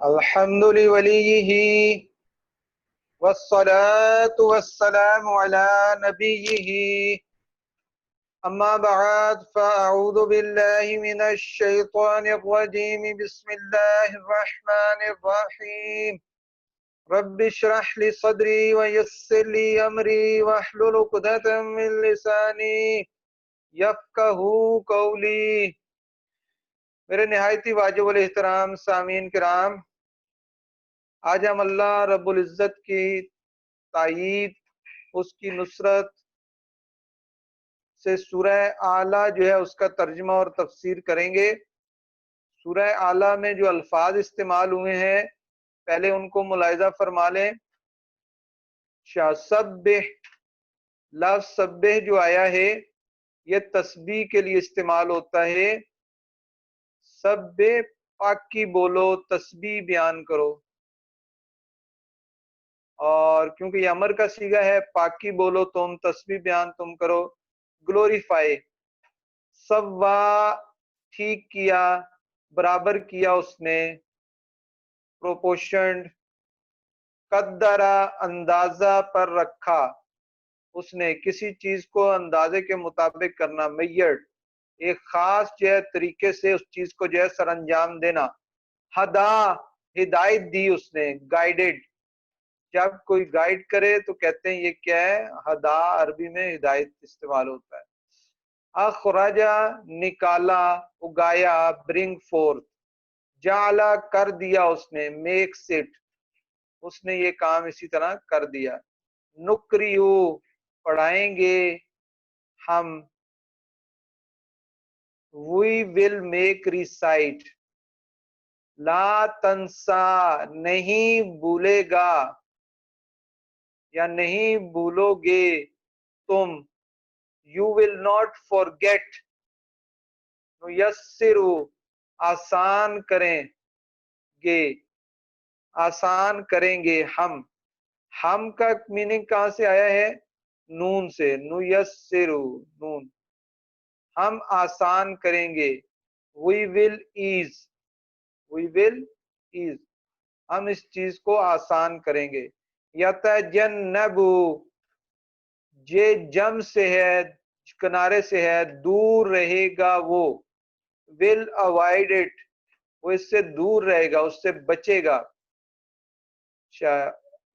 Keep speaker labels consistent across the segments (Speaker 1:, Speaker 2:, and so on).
Speaker 1: الحمد لوليه والصلاة والسلام على نبيه أما بعد فأعوذ بالله من الشيطان الرجيم بسم الله الرحمن الرحيم رب اشرح لي صدري ويسر لي أمري واحلل عقدة من لساني يفقهوا قولي۔ میرے نہایتی واجب الاحترام سامعین کرام، آج ہم اللہ رب العزت کی تائید، اس کی نصرت سے سورہ اعلیٰ جو ہے اس کا ترجمہ اور تفسیر کریں گے۔ سورہ اعلیٰ میں جو الفاظ استعمال ہوئے ہیں پہلے ان کو ملاحظہ فرما لیں۔ سبح، لفظ سبح جو آیا ہے یہ تسبیح کے لیے استعمال ہوتا ہے۔ سبح پاکی بولو، تسبیح بیان کرو، اور کیونکہ یہ امر کا صیغہ ہے، پاکی بولو تم، تسبیح بیان تم کرو۔ گلوریفائی، سوا ٹھیک کیا، برابر کیا اس نے، پروپورشنڈ۔ قدرہ، اندازہ پر رکھا، اس نے کسی چیز کو اندازے کے مطابق کرنا، میئرڈ، ایک خاص جو ہے طریقے سے اس چیز کو جو ہے سر انجام دینا۔ ہدا، ہدایت دی اس نے، گائیڈڈ، جب کوئی گائیڈ کرے تو کہتے ہیں یہ کیا ہے، ہدا عربی میں ہدایت استعمال ہوتا ہے۔ اخرجا، نکالا، اگایا، برنگ فورتھ۔ جعلا، کر دیا اس نے، میک سٹ، اس نے یہ کام اسی طرح کر دیا۔ نکریو، پڑھائیں گے ہم، وی ول میک ریسائٹ۔ لا تنسا، نہیں بھولے گا یا نہیں بھولو گے تم، یو ول ناٹ فارگیٹ۔ یسرو، آسان کریں گے، آسان کریں گے ہم کا میننگ کہاں سے آیا ہے؟ نون سے، نیسرو، نون، ہم آسان کریں گے۔ وی will as, we will as, ہم اس چیز کو آسان کریں گے۔ یتجنبو، یہ جم سے ہے، کنارے سے ہے، دور رہے گا وہ۔ ول اوائڈ اٹ، وہ اس سے دور رہے گا، اس سے بچے گا۔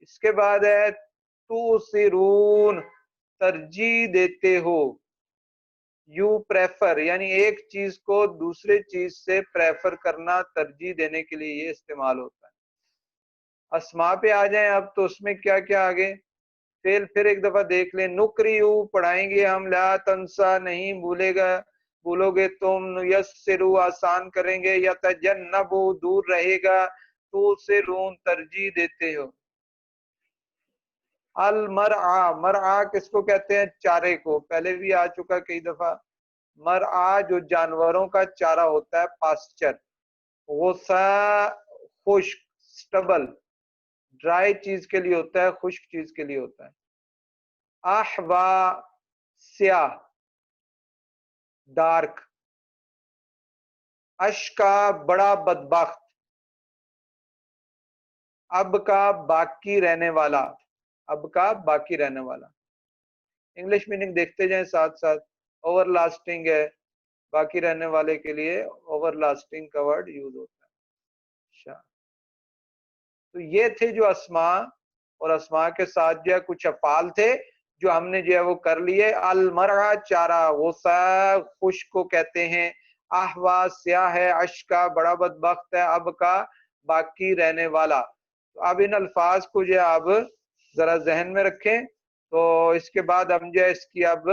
Speaker 1: اس کے بعد ہے توسرون، ترجیح دیتے ہو۔ یو پریفر، یعنی ایک چیز کو دوسرے چیز سے پریفر کرنا، ترجیح دینے کے لیے یہ استعمال ہوتا ہے۔ اسماء پہ آ جائیں اب تو اس میں کیا کیا آگے فعل پھر ایک دفعہ دیکھ لیں۔ نکریو، پڑھائیں گے ہم، لا تنسا، نہیں بھولو گے تم، یسرو، آسان کریں گے، یتجنبو، دور رہے گا، توسرون، ترجیح دیتے ہو۔ المرعا، مرعا کس کو کہتے ہیں؟ چارے کو، پہلے بھی آ چکا کئی دفعہ۔ مرعا جو جانوروں کا چارہ ہوتا ہے، پاسچر۔ غصہ، خشک، سٹبل، ڈرائی چیز کے لیے ہوتا ہے، خشک چیز کے لیے ہوتا ہے۔ احوا، سیاہ، ڈارک۔ اشکا، بڑا بدبخت۔ اب کا، باقی رہنے والا، اب کا باقی رہنے والا۔ انگلش میننگ دیکھتے جائیں ساتھ ساتھ۔ اوور لاسٹنگ ہے، باقی رہنے والے کے لیے اوور لاسٹنگ کا ورڈ یوز ہوتا ہے۔ تو یہ تھے جو اسماء، اور اسماء کے ساتھ جو ہے کچھ افعال تھے جو ہم نے جو ہے وہ کر لیے۔ المرعا، چارہ، غصہ، خشک کو کہتے ہیں۔ احوا، سیاہ ہے۔ اشکا، بڑا بدبخت ہے۔ اب کا، باقی رہنے والا۔ تو اب ان الفاظ کو جو ہے اب ذرا ذہن میں رکھیں، تو اس کے بعد ہم جو ہے اس کی اب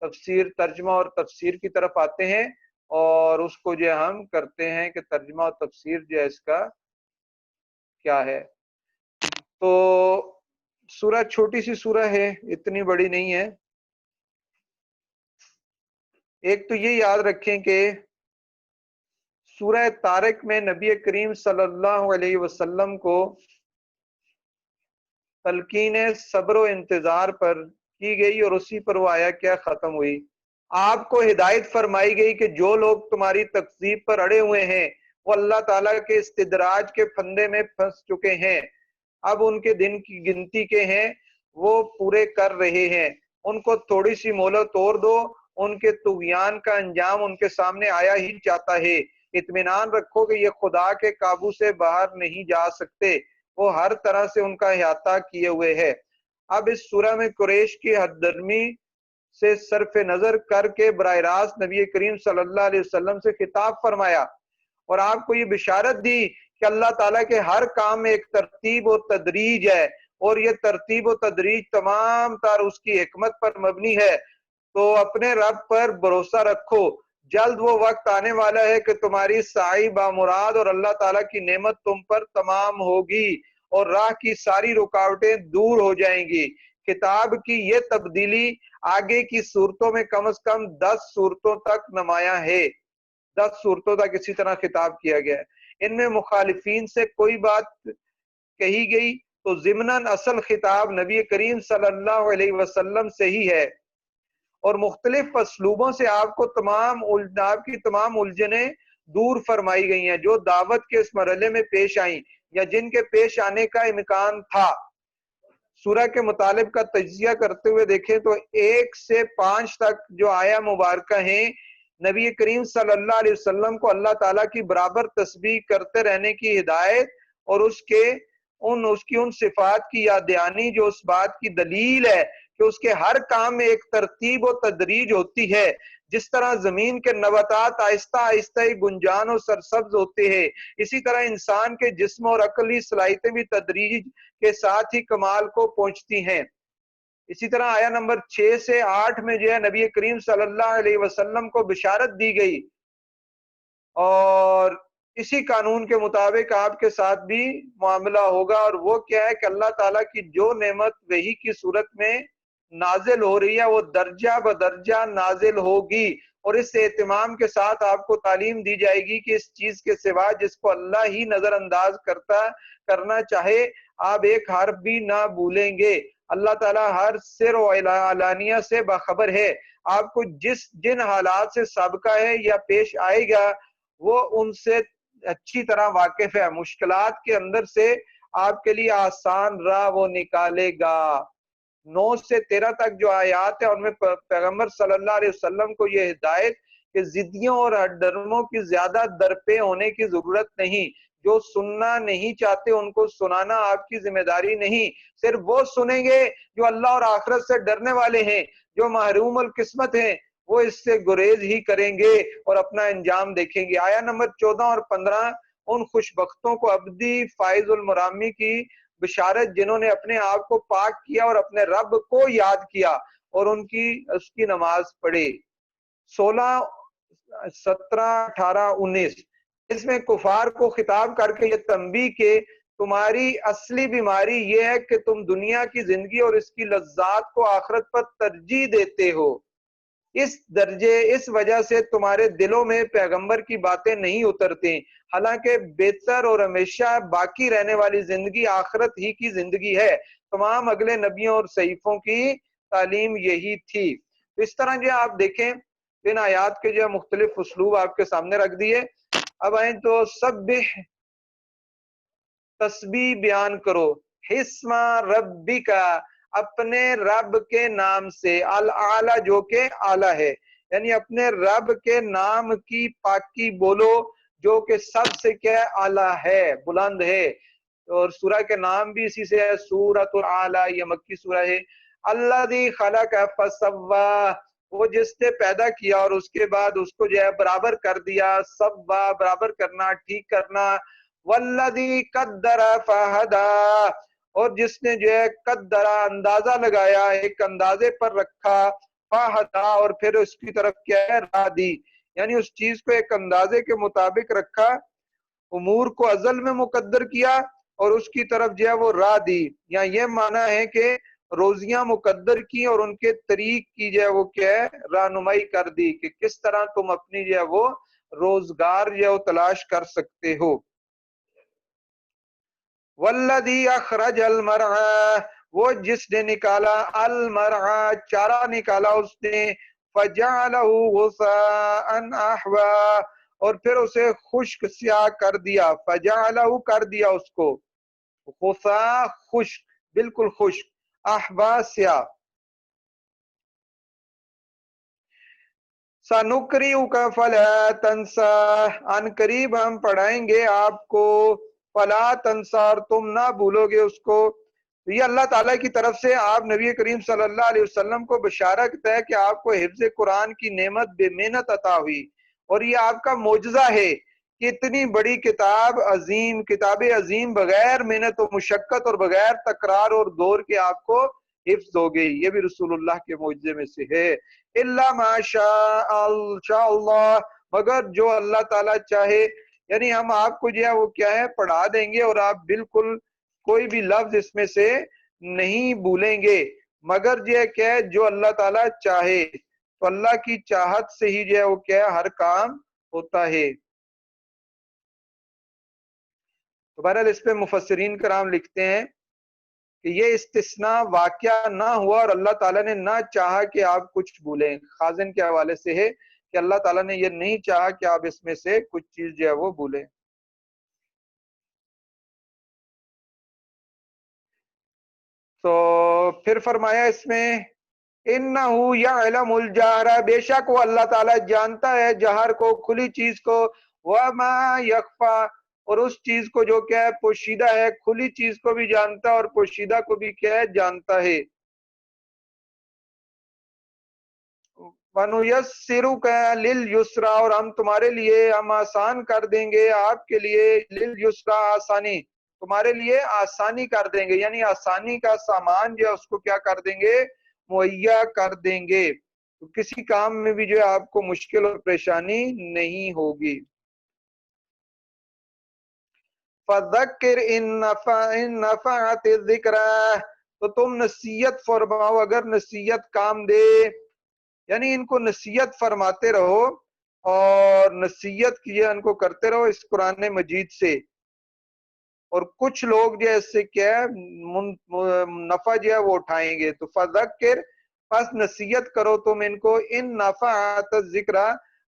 Speaker 1: تفسیر، ترجمہ اور تفسیر کی طرف آتے ہیں، اور اس کو جو ہے ہم کرتے ہیں کہ ترجمہ اور تفسیر جو ہے اس کا کیا ہے۔ تو سورہ چھوٹی سی سورہ ہے، اتنی بڑی نہیں ہے۔ ایک تو یہ یاد رکھیں کہ سورہ طارق میں نبی کریم صلی اللہ علیہ وسلم کو تلقین صبر و انتظار پر کی گئی، اور اسی پر وہ آیا کیا ختم ہوئی۔ آپ کو ہدایت فرمائی گئی کہ جو لوگ تمہاری تکذیب پر اڑے ہوئے ہیں وہ اللہ تعالیٰ کے استدراج کے پھندے میں پھنس چکے ہیں، اب ان کے دن کی گنتی کے ہیں، وہ پورے کر رہے ہیں، ان کو تھوڑی سی مہلت اور دو، ان کے طغیان کا انجام ان کے سامنے آیا ہی جاتا ہے۔ اطمینان رکھو کہ یہ خدا کے قابو سے باہر نہیں جا سکتے، وہ ہر طرح سے ان کا احاطہ کیے ہوئے ہے۔ اب اس سورہ میں قریش کی حد درمی سے صرف نظر کر کے براہ راست نبی کریم صلی اللہ علیہ وسلم سے خطاب فرمایا اور آپ کو یہ بشارت دی کہ اللہ تعالیٰ کے ہر کام میں ایک ترتیب و تدریج ہے، اور یہ ترتیب و تدریج تمام تر اس کی حکمت پر مبنی ہے۔ تو اپنے رب پر بھروسہ رکھو، جلد وہ وقت آنے والا ہے کہ تمہاری سعی بامراد اور اللہ تعالیٰ کی نعمت تم پر تمام ہوگی اور راہ کی ساری رکاوٹیں دور ہو جائیں گی۔ کتاب کی یہ تبدیلی آگے کی صورتوں میں کم از کم 10 صورتوں تک نمایاں ہے، 10 صورتوں تک اسی طرح خطاب کیا گیا ہے۔ ان میں مخالفین سے کوئی بات کہی گئی تو ضمناً اصل خطاب نبی کریم صلی اللہ علیہ وسلم سے ہی ہے، اور مختلف اسلوبوں سے آپ کی تمام الجھنیں دور فرمائی گئی ہیں جو دعوت کے اس مرحلے میں پیش آئیں یا جن کے پیش آنے کا امکان تھا۔ سورہ کے مطالب کا تجزیہ کرتے ہوئے دیکھیں تو 1 سے 5 تک جو آیا مبارکہ ہیں، نبی کریم صلی اللہ علیہ وسلم کو اللہ تعالیٰ کی برابر تسبیح کرتے رہنے کی ہدایت اور اس کی ان صفات کی یاد دہانی جو اس بات کی دلیل ہے کہ اس کے ہر کام میں ایک ترتیب و تدریج ہوتی ہے۔ جس طرح زمین کے نباتات آہستہ آہستہ گنجان اور سرسبز ہوتے ہیں، اسی طرح انسان کے جسم اور عقلی صلاحیتیں بھی تدریج کے ساتھ ہی کمال کو پہنچتی ہیں۔ اسی طرح آیا نمبر 6 سے 8 میں جو ہے نبی کریم صلی اللہ علیہ وسلم کو بشارت دی گئی، اور اسی قانون کے مطابق آپ کے ساتھ بھی معاملہ ہوگا، اور وہ کیا ہے کہ اللہ تعالیٰ کی جو نعمت وحی کی صورت میں نازل ہو رہی ہے وہ درجہ بدرجہ نازل ہوگی، اور اس اہتمام کے ساتھ آپ کو تعلیم دی جائے گی کہ اس چیز کے سوا جس کو اللہ ہی نظر انداز کرنا چاہے آپ ایک حرف بھی نہ بھولیں گے۔ اللہ تعالیٰ ہر سر و علانیہ سے باخبر ہے، آپ کو جن حالات سے سابقہ ہے یا پیش آئے گا وہ ان سے اچھی طرح واقف ہے۔ مشکلات کے اندر سے آپ کے لیے آسان راہ وہ نکالے گا۔ 9 سے 13 تک جو آیات ہیں ان میں پیغمبر صلی اللہ علیہ وسلم کو یہ ہدایت کہ ضدیوں اور ڈرموں کی زیادہ درپے ہونے کی ضرورت نہیں، جو سننا نہیں چاہتے ان کو سنانا آپ کی ذمہ داری نہیں، صرف وہ سنیں گے جو اللہ اور آخرت سے ڈرنے والے ہیں۔ جو محروم القسمت ہیں وہ اس سے گریز ہی کریں گے اور اپنا انجام دیکھیں گے۔ آیا نمبر 14 اور 15 ان خوش بختوں کو ابدی فائز المرامی کی بشارت جنہوں نے اپنے آپ کو پاک کیا اور اپنے رب کو یاد کیا اور اس کی نماز پڑھی۔ 16 17 18 19 اس میں کفار کو خطاب کر کے یہ تنبیہ کہ تمہاری اصلی بیماری یہ ہے کہ تم دنیا کی زندگی اور اس کی لذات کو آخرت پر ترجیح دیتے ہو، اس وجہ سے تمہارے دلوں میں پیغمبر کی باتیں نہیں اترتی، حالانکہ بہتر اور ہمیشہ باقی رہنے والی زندگی آخرت ہی کی زندگی ہے۔ تمام اگلے نبیوں اور صحیفوں کی تعلیم یہی تھی۔ اس طرح جو آپ دیکھیں ان آیات کے جو مختلف اسلوب آپ کے سامنے رکھ دیے۔ اب آئیں تو سبح تسبیح بیان کرو، حسم ربی کا اپنے رب کے نام سے، الاعلی جو کہ اعلیٰ ہے، یعنی اپنے رب کے نام کی پاکی بولو جو کہ سب سے کیا اعلیٰ ہے، بلند ہے، اور سورہ کے نام بھی اسی سے ہے، سورۃ الاعلیٰ، یہ مکی سورہ ہے۔ الذی خلق فسوا، وہ جس نے پیدا کیا اور اس کے بعد اس کو جو ہے برابر کر دیا، سوا برابر کرنا، ٹھیک کرنا، والذی قدر فہدا، اور جس نے جو ہے قدرہ اندازہ لگایا، ایک اندازے پر رکھا، فہدا اور پھر اس کی طرف کیا ہے راہ دی، یعنی اس چیز کو ایک اندازے کے مطابق رکھا، امور کو ازل میں مقدر کیا اور اس کی طرف جو ہے وہ راہ دی۔ یا یہ معنی ہے کہ روزیاں مقدر کی اور ان کے طریق کی جو ہے وہ کیا ہے رہنمائی کر دی کہ کس طرح تم اپنی جو ہے وہ روزگار جو ہے وہ تلاش کر سکتے ہو۔ والذی اخرج المرعى، وہ جس نے نکالا المرعى چارہ نکالا اس نے، فجعلہ غثاء احوا، اور پھر اسے خشک سیاہ کر دیا، فجعلہ کر دیا اس کو غثا خشک، بالکل خشک، احوا سیاہ۔ سَنُقْرِئُكَ فَلَا تَنْسَىٰ، ان قریب ہم پڑھائیں گے آپ کو، فَلَا تَنْسَىٰ، اور تم نہ بھولو گے اس کو۔ یہ اللہ تعالیٰ کی طرف سے آپ نبی کریم صلی اللہ علیہ وسلم کو بشارت ہے کہ آپ کو حفظ قرآن کی نعمت بے محنت عطا ہوئی، اور یہ آپ کا معجزہ ہے کہ اتنی بڑی کتاب عظیم، کتاب عظیم بغیر محنت و مشقت اور بغیر تکرار اور دور کے آپ کو حفظ ہو گئی۔ یہ بھی رسول اللہ کے معجزے میں سے ہے۔ الا ما شاء اللہ، مگر جو اللہ تعالیٰ چاہے، یعنی ہم آپ کو جو ہے وہ کیا ہے پڑھا دیں گے، اور آپ بالکل کوئی بھی لفظ اس میں سے نہیں بھولیں گے، مگر یہ کیا ہے جو اللہ تعالیٰ چاہے، تو اللہ کی چاہت سے ہی جو ہے وہ کیا ہے ہر کام ہوتا ہے۔ تو بہرحال اس پہ مفسرین کرام لکھتے ہیں کہ یہ استثناء واقعہ نہ ہوا اور اللہ تعالیٰ نے نہ چاہا کہ آپ کچھ بھولیں۔ خازن کے حوالے سے ہے کہ اللہ تعالیٰ نے یہ نہیں چاہا کہ آپ اس میں سے کچھ چیز جو ہے وہ بھولیں۔ تو پھر فرمایا اس میں اِنَّهُ يَعْلَمُ الْجَهْرَ، بے شک وہ اللہ تعالیٰ جانتا ہے جہر کو، کھلی چیز کو، وَمَا يَخْفَى، اور اس چیز کو جو کیا ہے پوشیدہ ہے، کھلی چیز کو بھی جانتا ہے اور پوشیدہ کو بھی کیا ہے جانتا ہے۔ وَنُيَسِّرُكَ لِلْيُسْرَىٰ، اور ہم تمہارے لیے ہم آسان کر دیں گے آپ کے لیے، لِلْيُسْرَىٰ آسانی، تمہارے لیے آسانی کر دیں گے، یعنی آسانی کا سامان جو ہے اس کو کیا کر دیں گے مہیا کر دیں گے، تو کسی کام میں بھی جو ہے آپ کو مشکل اور پریشانی نہیں ہوگی۔ فَذَكِّرْ إِن نَفَعَتِ الذِّكْرَىٰ، تو تم نصیحت فرماؤ اگر نصیحت کام دے، یعنی ان کو نصیحت فرماتے رہو اور نصیحت کیا ان کو کرتے رہو اس قرآن مجید سے، اور کچھ لوگ جو ہے اس سے کیا ہے نفع جو ہے وہ اٹھائیں گے۔ تو فذکر، پس نصیحت کرو تم ان کو، ان نفعت الذکر،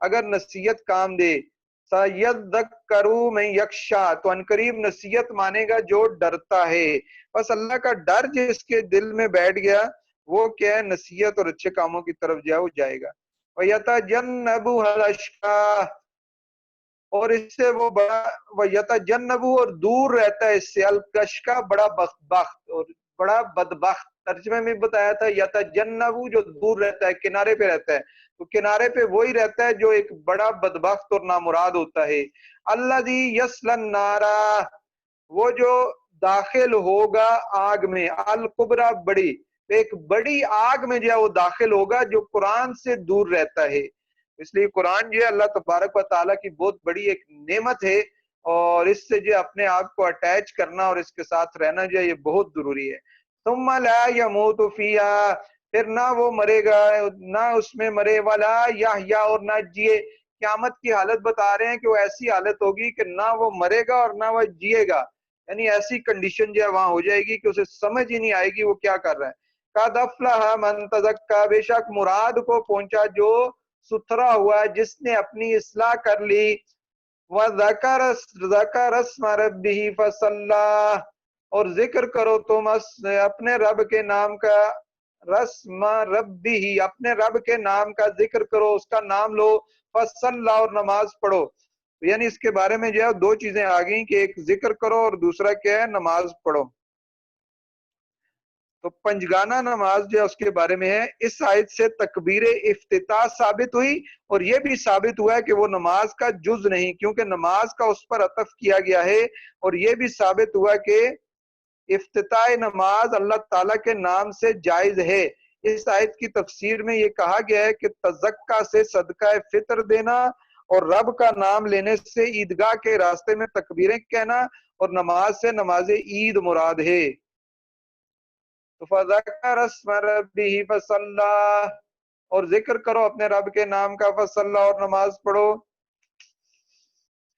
Speaker 1: اگر نصیحت کام دے، سَیَذَّکَّرُ مَن یخشیٰ، تو ان قریب نصیحت مانے گا جو ڈرتا ہے۔ بس اللہ کا ڈر جس کے دل میں بیٹھ گیا وہ کیا ہے نصیحت اور اچھے کاموں کی طرف جو ہے وہ جائے گا۔ وَيَتَجَنَّبُهَا الْأَشْقَىٰ، اور اس سے وہ بڑا، وَيَتَجَنَّبُ، اور دور رہتا ہے اس سے، الْأَشْقَىٰ بڑا بدبخت اور بڑا بدبخت، ترجمے میں بتایا تھا یتجنب جو دور رہتا ہے، کنارے پہ رہتا ہے، تو کنارے پہ وہی رہتا ہے جو ایک بڑا بدبخت اور نامراد ہوتا ہے۔ الَّذِي يَصْلَى النَّارَ، وہ جو داخل ہوگا آگ میں، الکبریٰ بڑی، ایک بڑی آگ میں جو ہے وہ داخل ہوگا جو قرآن سے دور رہتا ہے۔ اس لیے قرآن جو ہے اللہ تبارک و تعالیٰ کی بہت بڑی ایک نعمت ہے، اور اس سے جو اپنے آپ کو اٹیچ کرنا اور اس کے ساتھ رہنا جو ہے یہ بہت ضروری ہے۔ ثم لا يموت فیہا، پھر نہ وہ مرے گا، نہ اس میں مرے، ولا یحییٰ، اور نہ جیے۔ قیامت کی حالت بتا رہے ہیں کہ وہ ایسی حالت ہوگی کہ نہ وہ مرے گا اور نہ وہ جیے گا، یعنی ایسی کنڈیشن جو ہے وہاں ہو جائے گی کہ اسے سمجھ ہی نہیں آئے گی وہ کیا کر رہا ہے۔ قد افلح من تزکیٰ، بے شک مراد کو پہنچا جو ستھرا ہوا ہے، جس نے اپنی اصلاح کر لی۔ وَذَكَرَ اسْمَ رَبِّهِ فَصَلَّىٰ، اور ذکر کرو تم اپنے رب کے نام کا، رسم ربی، اپنے رب کے نام کا ذکر کرو، اس کا نام لو، فصلی، اور نماز پڑھو۔ یعنی اس کے بارے میں جو ہے دو چیزیں آ گئیں کہ ایک ذکر کرو اور دوسرا کیا ہے نماز پڑھو۔ تو پنجگانہ نماز جو ہے اس کے بارے میں ہے، اس آیت سے تکبیر افتتاح ثابت ہوئی، اور یہ بھی ثابت ہوا ہے کہ وہ نماز کا جز نہیں، کیونکہ نماز کا اس پر عطف کیا گیا ہے، اور یہ بھی ثابت ہوا کہ افتتاح نماز اللہ تعالیٰ کے نام سے جائز ہے۔ اس آیت کی تفسیر میں یہ کہا گیا ہے کہ تزکیٰ سے صدقہ فطر دینا، اور رب کا نام لینے سے عیدگاہ کے راستے میں تکبیریں کہنا، اور نماز سے نماز عید مراد ہے۔ تو فَذَكَرَ اسْمَ رَبِّهِ فَصَلَّىٰ، اور ذکر کرو اپنے رب کے نام کا، فصلی، اور نماز پڑھو۔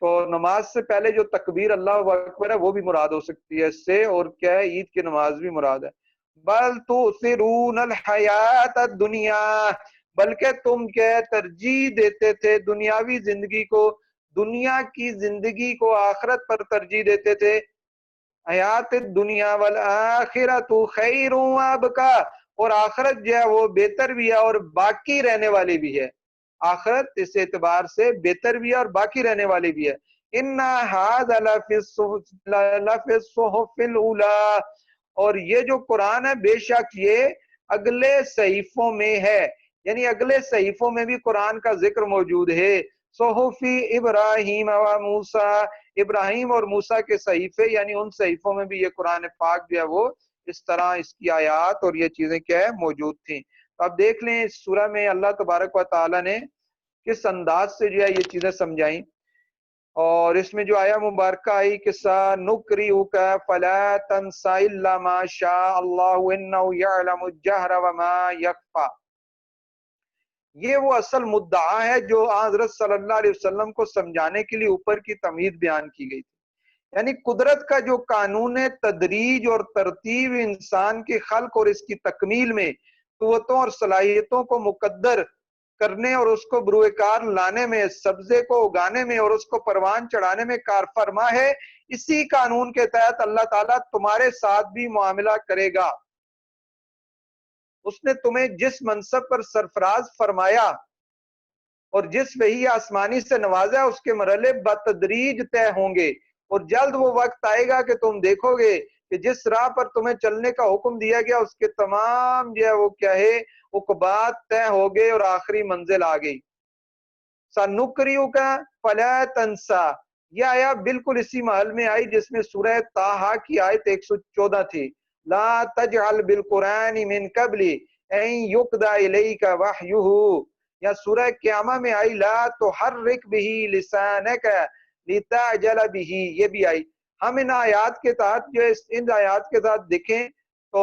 Speaker 1: تو نماز سے پہلے جو تکبیر اللہ اکبر ہے وہ بھی مراد ہو سکتی ہے اس سے، اور کیا ہے عید کی نماز بھی مراد ہے۔ بل تؤثرون الحیات الدنیا، بلکہ تم کیا ترجیح دیتے تھے دنیاوی زندگی کو، دنیا کی زندگی کو آخرت پر ترجیح دیتے تھے. حیات دنیا والآخرۃ خیر وابقا، اور آخرت جو ہے وہ بہتر بھی ہے اور باقی رہنے والی بھی ہے. آخرت اس اعتبار سے بہتر بھی ہے اور باقی رہنے والی بھی ہے. ان ھذا لفی الصحف الاولی، اور یہ جو قرآن ہے بے شک یہ اگلے صحیفوں میں ہے، یعنی اگلے صحیفوں میں بھی قرآن کا ذکر موجود ہے. صحفی ابراہیم و موسیٰ، ابراہیم اور موسیٰ کے صحیفے، یعنی ان صحیفوں میں بھی یہ قرآن پاک جو ہے وہ اس طرح اس کی آیات اور یہ چیزیں کیا ہے موجود تھیں. تو اب دیکھ لیں اس سورہ میں اللہ تبارک و تعالی نے کس انداز سے جو ہے یہ چیزیں سمجھائیں. اور اس میں جو آیا مبارکہ آئی کہ سَنُقْرِئُكَ فَلَا تَنْسَ إِلَّا مَا شَاءَ اللَّهُ إِنَّهُ يَعْلَمُ الجَّهْرَ وَمَا يَخْفَى، یہ وہ اصل مدعا ہے جو حضرت صلی اللہ علیہ وسلم کو سمجھانے کے لیے اوپر کی تمہید بیان کی گئی تھی. یعنی قدرت کا جو قانون تدریج اور ترتیب انسان کے خلق اور اس کی تکمیل میں قوتوں اور صلاحیتوں کو مقدر کرنے اور اس کو بروئے کار لانے میں، سبزے کو اگانے میں اور اس کو پروان چڑھانے میں کار فرما ہے. اسی قانون کے تحت اللہ تعالیٰ تمہارے ساتھ بھی معاملہ کرے گا. اس نے تمہیں جس منصب پر سرفراز فرمایا اور جس وحی آسمانی سے نوازا، اس کے مرحلے بتدریج طے ہوں گے، اور جلد وہ وقت آئے گا کہ تم دیکھو گے کہ جس راہ پر تمہیں چلنے کا حکم دیا گیا اس کے تمام جو ہے وہ کیا ہے عقبات طے ہو گئے اور آخری منزل آ گئی. سَنُقْرِئُكَ فَلَا تَنْسَى، یہ آیا بالکل اسی محل میں آئی جس میں سورہ طٰہٰ کی آیت 114 تھی. لا تجعل بالقرآن من قبل ان يقضى اليك وحيه، یا سورہ قیامہ میں آئی لا تحرک به لسانک لتعجل به، یہ بھی آئی. ہم ان آیات کے تحت جو ان آیات کے ساتھ دیکھیں تو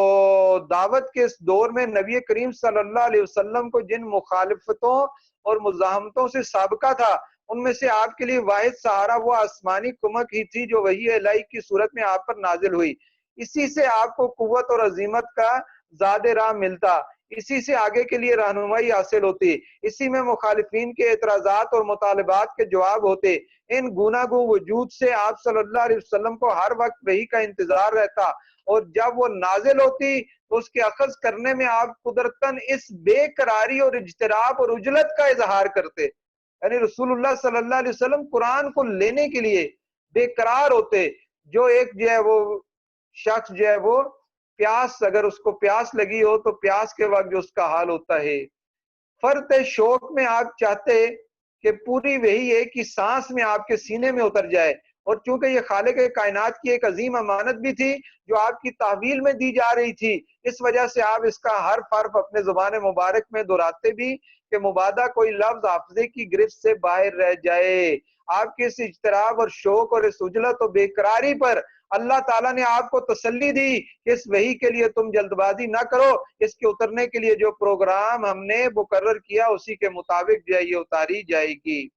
Speaker 1: دعوت کے اس دور میں نبی کریم صلی اللہ علیہ وسلم کو جن مخالفتوں اور مزاحمتوں سے سابقہ تھا، ان میں سے آپ کے لیے واحد سہارا وہ آسمانی کمک ہی تھی جو وحی الہی کی صورت میں آپ پر نازل ہوئی. اسی سے آپ کو قوت اور عظیمت کا زاد راہ ملتا، اسی سے آگے کے لیے رہنمائی حاصل ہوتی، اسی میں مخالفین کے اعتراضات اور مطالبات کے جواب ہوتے. ان گوناگو وجود سے آپ صلی اللہ علیہ وسلم کو ہر وقت وحی کا انتظار رہتا، اور جب وہ نازل ہوتی تو اس کے اخذ کرنے میں آپ قدرتاً اس بے قراری اور اجتراب اور عجلت کا اظہار کرتے. یعنی رسول اللہ صلی اللہ علیہ وسلم قرآن کو لینے کے لیے بے قرار ہوتے. جو ایک جو ہے وہ شخص جو ہے وہ پیاس، اگر اس کو پیاس لگی ہو تو پیاس کے وقت جو اس کا حال ہوتا ہے، فرط شوق میں آپ چاہتے کہ پوری وحی ایک ہی سانس میں آپ کے سینے میں اتر جائے. اور چونکہ یہ خالق کائنات کی ایک عظیم امانت بھی تھی جو آپ کی تحویل میں دی جا رہی تھی، اس وجہ سے آپ اس کا ہر حرف اپنے زبان مبارک میں دہراتے بھی کہ مبادا کوئی لفظ حافظے کی گرفت سے باہر رہ جائے. آپ کے اس اجتراب اور شوق اور اس عجلت و بے قراری پر اللہ تعالیٰ نے آپ کو تسلی دی کہ اس وحی کے لیے تم جلد بازی نہ کرو، اس کے اترنے کے لیے جو پروگرام ہم نے مقرر کیا اسی کے مطابق جو ہے یہ اتاری جائے گی.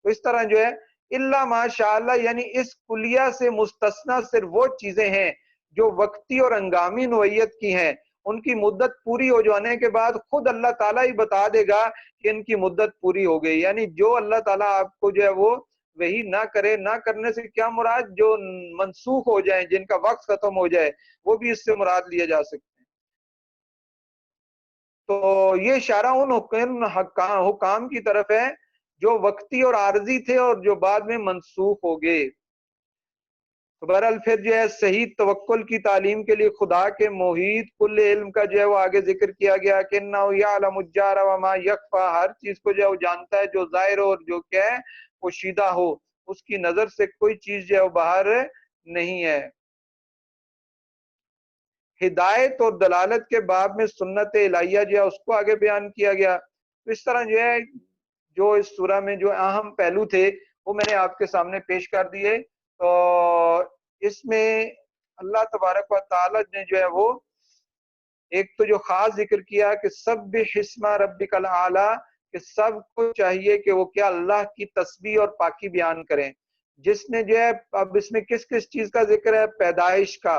Speaker 1: تو اس طرح جو ہے اللہ ماشاءاللہ، یعنی اس کلیہ سے مستثنا صرف وہ چیزیں ہیں جو وقتی اور ہنگامی نوعیت کی ہیں. ان کی مدت پوری ہو جانے کے بعد خود اللہ تعالیٰ ہی بتا دے گا کہ ان کی مدت پوری ہو گئی. یعنی جو اللہ تعالیٰ آپ کو جو ہے وہ وہی نہ کرے، نہ کرنے سے کیا مراد، جو منسوخ ہو جائیں، جن کا وقت ختم ہو جائے، وہ بھی اس سے مراد لیے جا سکتے ہیں. تو یہ اشارہ ان حکام کی طرف ہے جو وقتی اور عارضی تھے اور جو بعد میں منسوخ ہو گئے. بہرحال پھر جو ہے صحیح توکل کی تعلیم کے لیے خدا کے محیط کل علم کا جو ہے وہ آگے ذکر کیا گیا کہ انہ یعلم الجہر وما یخفی، ہر چیز کو جو ہے وہ جانتا ہے جو ظاہر ہو اور جو کیا ہے پوشیدہ ہو، اس کی نظر سے کوئی چیز جو ہے وہ باہر نہیں ہے. ہدایت اور دلالت کے باب میں سنت الہیہ جو ہے اس کو آگے بیان کیا گیا. اس طرح جو ہے جو اس سورہ میں جو اہم پہلو تھے وہ میں نے آپ کے سامنے پیش کر دیے. تو اس میں اللہ تبارک و تعالی نے جو ہے وہ ایک تو جو خاص ذکر کیا کہ سبح اسم ربک الاعلی، کہ سب کو چاہیے کہ وہ کیا اللہ کی تسبیح اور پاکی بیان کریں. جس نے جو ہے اب اس میں کس کس چیز کا ذکر ہے، پیدائش کا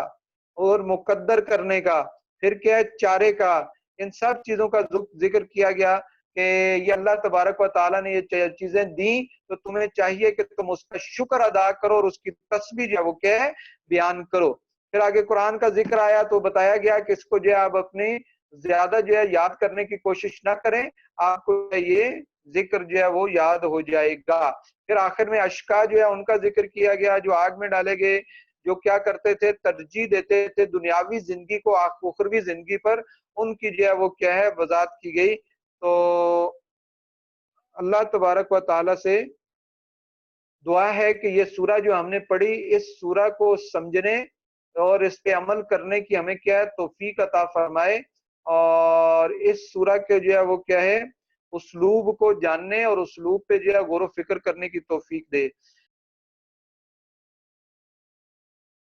Speaker 1: اور مقدر کرنے کا، پھر کیا ہے چارے کا، ان سب چیزوں کا ذکر کیا گیا کہ یہ اللہ تبارک و تعالیٰ نے یہ چیزیں دیں تو تمہیں چاہیے کہ تم اس کا شکر ادا کرو اور اس کی تسبیح جو ہے وہ کیا ہے بیان کرو۔ پھر آگے قرآن کا ذکر آیا تو بتایا گیا کہ اس کو جو ہے آپ اپنی زیادہ جو ہے یاد کرنے کی کوشش نہ کریں، آپ کو یہ ذکر جو ہے وہ یاد ہو جائے گا۔ پھر آخر میں اشقا جو ہے ان کا ذکر کیا گیا جو آگ میں ڈالے گئے، جو کیا کرتے تھے، ترجیح دیتے تھے دنیاوی زندگی کو اخروی زندگی پر، ان کی جو ہے وہ کیا ہے وضاحت کی گئی۔ تو اللہ تبارک و تعالی سے دعا ہے کہ یہ سورہ جو ہم نے پڑھی، اس سورہ کو سمجھنے اور اس پہ عمل کرنے کی ہمیں کیا ہے توفیق عطا فرمائے، اور اس سورہ کے جو ہے وہ کیا ہے اسلوب کو جاننے اور اسلوب پہ جو ہے غور و فکر کرنے کی توفیق دے۔